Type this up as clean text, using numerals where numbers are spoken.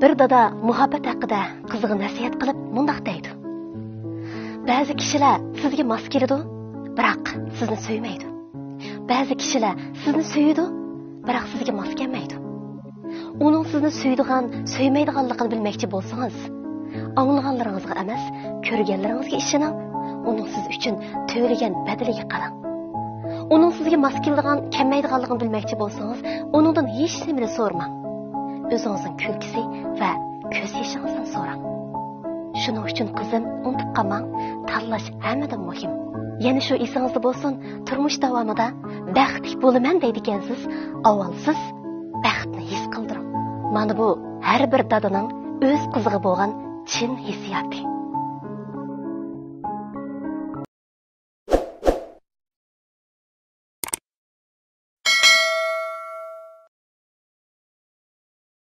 Bir dada muhabbet haqida qiziga nasihat qilib mundaq deydi. Ba'zi kishilar sizga mos keladi, biroq sizni suymaydi. Ba'zi kishilar sizni suyadi, biroq sizga mos kelmaydi. Uning sizni suydigan, suymaydiganligini bilmoqchi bo'lsangiz, anglag'anlaringizga emas, ko'rganlaringizga ishoning, uning siz uchun to'lagan badaliga qarang. Uning sizga mos keladigan, kelmaydiganligini bilmoqchi bo'lsangiz, uningdan hech nimani so'ramang. O'zingizning kulkisi va ko'z yoshingizni so'rang. Shuning uchun qizim, unutib qolmang, tanlash hammadan muhim. Yana shu esingizda bo'lsin, turmush davomida baxtli bo'laman deydigansiz, avval siz baxtni his qildiring. Mana bu har bir dadaning o'z qiziga bo'lgan chin hissiyoti.